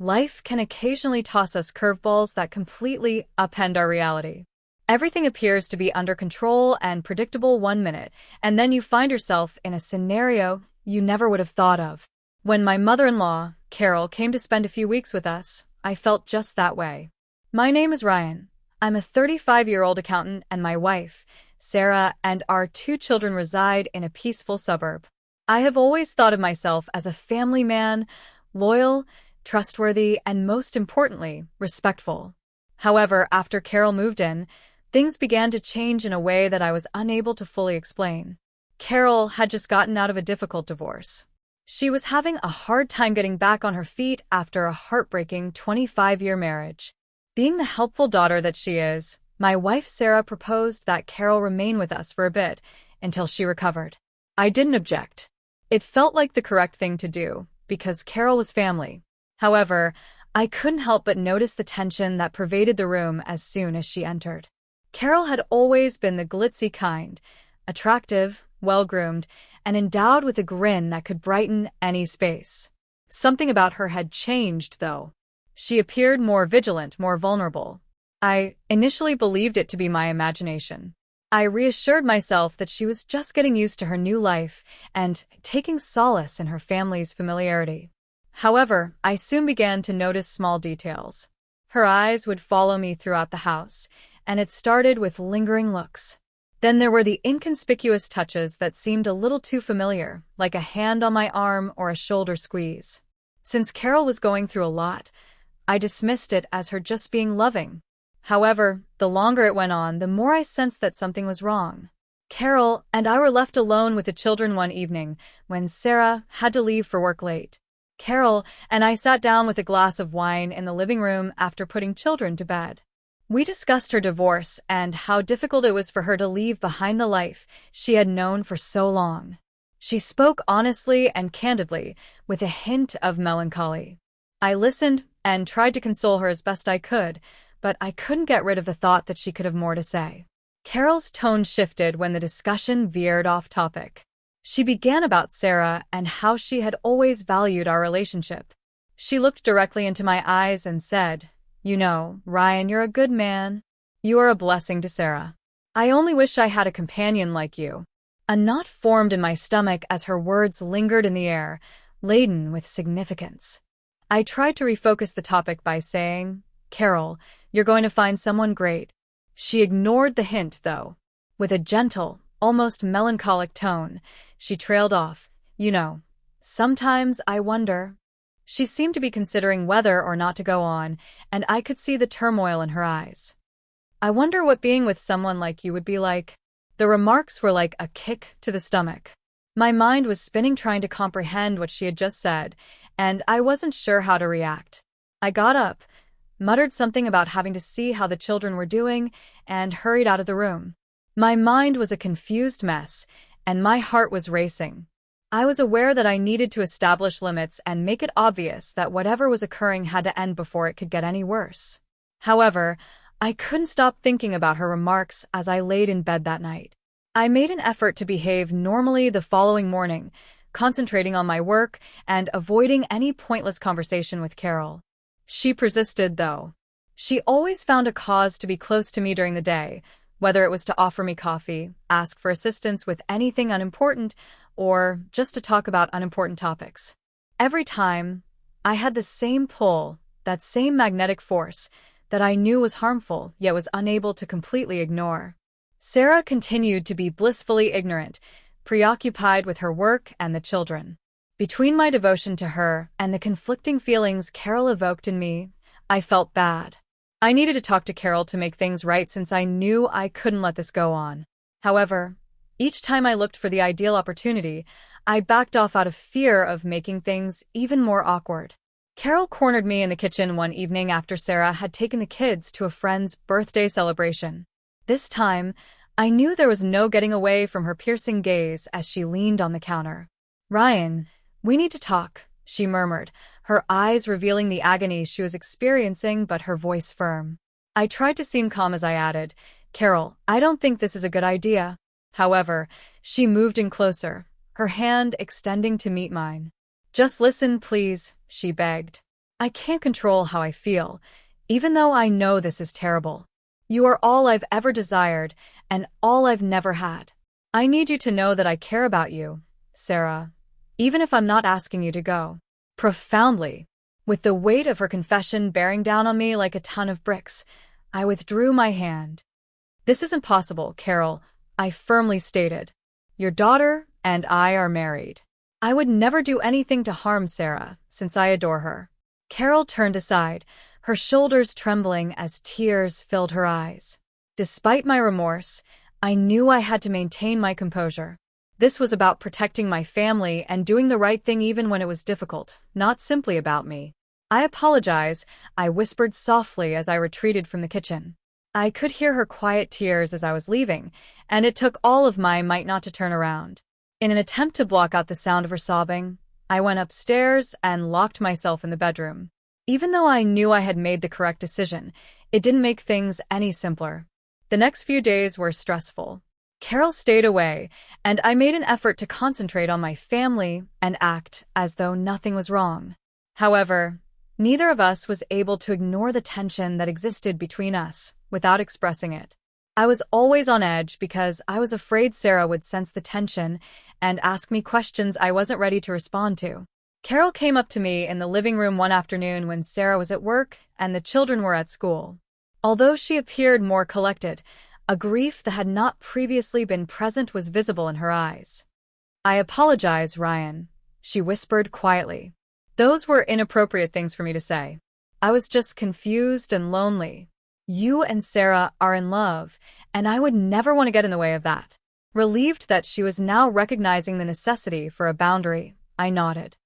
life can occasionally toss us curveballs that completely upend our reality. Everything appears to be under control and predictable one minute, and then you find yourself in a scenario you never would have thought of. When my mother-in-law, Carol, came to spend a few weeks with us, I felt just that way. My name is Ryan. I'm a 35-year-old accountant, and my wife, Sarah, and our 2 children reside in a peaceful suburb. I have always thought of myself as a family man, loyal, trustworthy, and most importantly, respectful. However, after Carol moved in, things began to change in a way that I was unable to fully explain. Carol had just gotten out of a difficult divorce. She was having a hard time getting back on her feet after a heartbreaking 25-year marriage. Being the helpful daughter that she is, my wife Sarah proposed that Carol remain with us for a bit until she recovered. I didn't object. It felt like the correct thing to do, because Carol was family. However, I couldn't help but notice the tension that pervaded the room as soon as she entered. Carol had always been the glitzy kind, attractive, well-groomed, and endowed with a grin that could brighten any space. Something about her had changed, though. She appeared more vigilant, more vulnerable. I initially believed it to be my imagination. I reassured myself that she was just getting used to her new life and taking solace in her family's familiarity. However, I soon began to notice small details. Her eyes would follow me throughout the house, and it started with lingering looks. Then there were the inconspicuous touches that seemed a little too familiar, like a hand on my arm or a shoulder squeeze. Since Carol was going through a lot, I dismissed it as her just being loving. However, the longer it went on, the more I sensed that something was wrong. Carol and I were left alone with the children one evening when Sarah had to leave for work late. Carol and I sat down with a glass of wine in the living room after putting children to bed. We discussed her divorce and how difficult it was for her to leave behind the life she had known for so long. She spoke honestly and candidly, with a hint of melancholy. I listened and tried to console her as best I could, but I couldn't get rid of the thought that she could have more to say. Carol's tone shifted when the discussion veered off topic. She began about Sarah and how she had always valued our relationship. She looked directly into my eyes and said, "You know, Ryan, you're a good man. You are a blessing to Sarah. I only wish I had a companion like you." A knot formed in my stomach as her words lingered in the air, laden with significance. I tried to refocus the topic by saying, "Carol, you're going to find someone great." She ignored the hint, though. With a gentle, almost melancholic tone, she trailed off, "You know, sometimes I wonder." She seemed to be considering whether or not to go on, and I could see the turmoil in her eyes. "I wonder what being with someone like you would be like." The remarks were like a kick to the stomach. My mind was spinning trying to comprehend what she had just said, and I wasn't sure how to react. I got up, muttered something about having to see how the children were doing, and hurried out of the room. My mind was a confused mess, and my heart was racing. I was aware that I needed to establish limits and make it obvious that whatever was occurring had to end before it could get any worse. However, I couldn't stop thinking about her remarks as I laid in bed that night. I made an effort to behave normally the following morning, concentrating on my work and avoiding any pointless conversation with Carol. She persisted, though. She always found a cause to be close to me during the day, whether it was to offer me coffee, ask for assistance with anything unimportant, or just to talk about unimportant topics. Every time, I had the same pull, that same magnetic force, that I knew was harmful, yet was unable to completely ignore. Sarah continued to be blissfully ignorant, preoccupied with her work and the children. Between my devotion to her and the conflicting feelings Carol evoked in me, I felt bad. I needed to talk to Carol to make things right since I knew I couldn't let this go on. However, each time I looked for the ideal opportunity, I backed off out of fear of making things even more awkward. Carol cornered me in the kitchen one evening after Sarah had taken the kids to a friend's birthday celebration. This time, I knew there was no getting away from her piercing gaze as she leaned on the counter. "Ryan, we need to talk," she murmured, her eyes revealing the agony she was experiencing but her voice firm. I tried to seem calm as I added, "Carol, I don't think this is a good idea." However, she moved in closer, her hand extending to meet mine. "Just listen, please," she begged. I can't control how I feel, even though I know this is terrible. You are all I've ever desired, and all I've never had. I need you to know that I care about you, Sarah, even if I'm not asking you to go. Profoundly. With the weight of her confession bearing down on me like a ton of bricks, I withdrew my hand. This isn't possible, Carol, I firmly stated. Your daughter and I are married. I would never do anything to harm Sarah, since I adore her. Carol turned aside, her shoulders trembling as tears filled her eyes. Despite my remorse, I knew I had to maintain my composure. This was about protecting my family and doing the right thing even when it was difficult, not simply about me. I apologize, I whispered softly as I retreated from the kitchen. I could hear her quiet tears as I was leaving, and it took all of my might not to turn around. In an attempt to block out the sound of her sobbing, I went upstairs and locked myself in the bedroom. Even though I knew I had made the correct decision, it didn't make things any simpler. The next few days were stressful. Carol stayed away, and I made an effort to concentrate on my family and act as though nothing was wrong. However, neither of us was able to ignore the tension that existed between us without expressing it. I was always on edge because I was afraid Sarah would sense the tension and ask me questions I wasn't ready to respond to. Carol came up to me in the living room one afternoon when Sarah was at work and the children were at school. Although she appeared more collected, a grief that had not previously been present was visible in her eyes. I apologize, Ryan, she whispered quietly. Those were inappropriate things for me to say. I was just confused and lonely. You and Sarah are in love, and I would never want to get in the way of that. Relieved that she was now recognizing the necessity for a boundary, I nodded.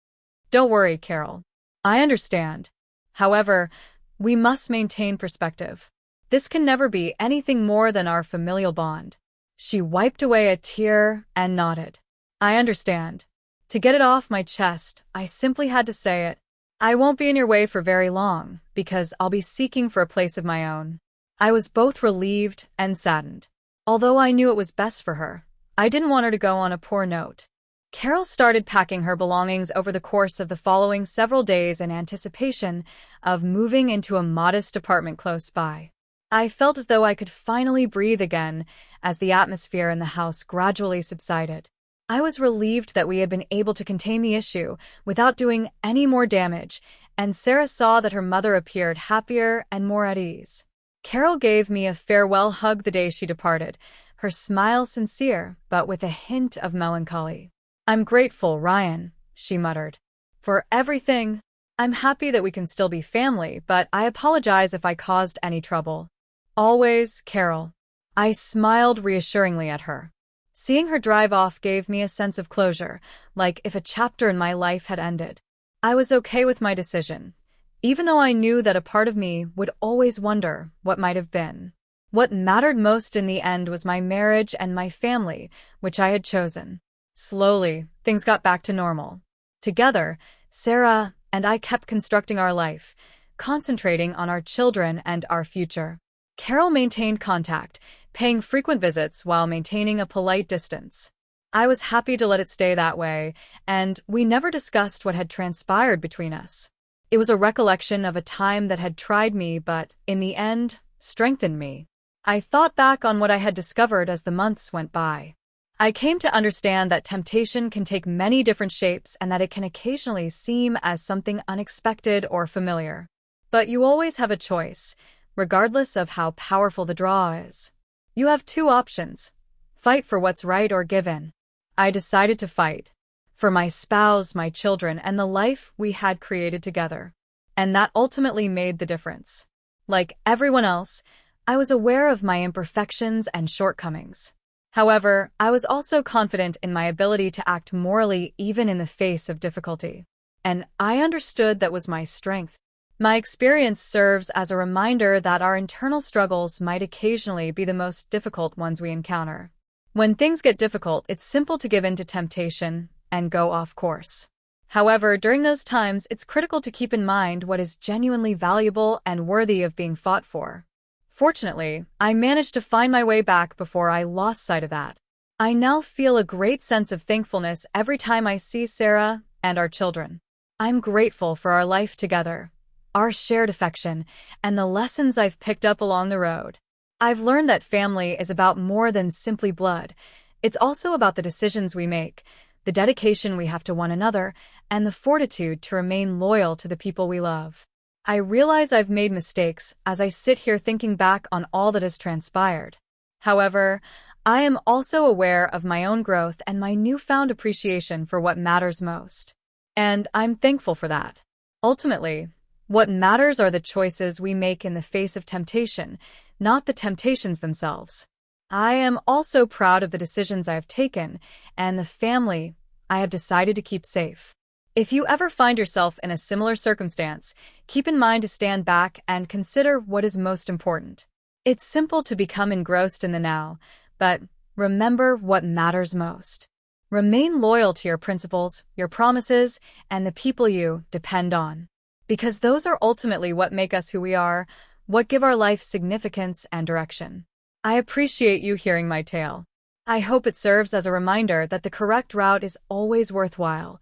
Don't worry, Carol. I understand. However, we must maintain perspective. This can never be anything more than our familial bond. She wiped away a tear and nodded. I understand. To get it off my chest, I simply had to say it. I won't be in your way for very long, because I'll be seeking for a place of my own. I was both relieved and saddened. Although I knew it was best for her, I didn't want her to go on a poor note. Carol started packing her belongings over the course of the following several days in anticipation of moving into a modest apartment close by. I felt as though I could finally breathe again as the atmosphere in the house gradually subsided. I was relieved that we had been able to contain the issue without doing any more damage, and Sarah saw that her mother appeared happier and more at ease. Carol gave me a farewell hug the day she departed, her smile sincere but with a hint of melancholy. I'm grateful, Ryan, she muttered, for everything. I'm happy that we can still be family, but I apologize if I caused any trouble. Always, Carol. I smiled reassuringly at her. Seeing her drive off gave me a sense of closure, like if a chapter in my life had ended. I was okay with my decision, even though I knew that a part of me would always wonder what might have been. What mattered most in the end was my marriage and my family, which I had chosen. Slowly, things got back to normal. Together, Sarah and I kept constructing our life, concentrating on our children and our future. Carol maintained contact, paying frequent visits while maintaining a polite distance. I was happy to let it stay that way, and we never discussed what had transpired between us. It was a recollection of a time that had tried me but, in the end, strengthened me. I thought back on what I had discovered as the months went by. I came to understand that temptation can take many different shapes and that it can occasionally seem as something unexpected or familiar. But you always have a choice, regardless of how powerful the draw is. You have two options: fight for what's right or give in. I decided to fight. For my spouse, my children, and the life we had created together. And that ultimately made the difference. Like everyone else, I was aware of my imperfections and shortcomings. However, I was also confident in my ability to act morally even in the face of difficulty. And I understood that was my strength. My experience serves as a reminder that our internal struggles might occasionally be the most difficult ones we encounter. When things get difficult, it's simple to give in to temptation and go off course. However, during those times, it's critical to keep in mind what is genuinely valuable and worthy of being fought for. Fortunately, I managed to find my way back before I lost sight of that. I now feel a great sense of thankfulness every time I see Sarah and our children. I'm grateful for our life together, our shared affection, and the lessons I've picked up along the road. I've learned that family is about more than simply blood. It's also about the decisions we make, the dedication we have to one another, and the fortitude to remain loyal to the people we love. I realize I've made mistakes as I sit here thinking back on all that has transpired. However, I am also aware of my own growth and my newfound appreciation for what matters most. And I'm thankful for that. Ultimately, what matters are the choices we make in the face of temptation, not the temptations themselves. I am also proud of the decisions I have taken and the family I have decided to keep safe. If you ever find yourself in a similar circumstance, keep in mind to stand back and consider what is most important. It's simple to become engrossed in the now, but remember what matters most. Remain loyal to your principles, your promises, and the people you depend on. Because those are ultimately what make us who we are, what give our life significance and direction. I appreciate you hearing my tale. I hope it serves as a reminder that the correct route is always worthwhile,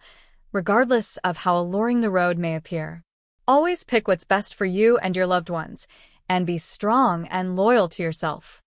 regardless of how alluring the road may appear. Always pick what's best for you and your loved ones, and be strong and loyal to yourself.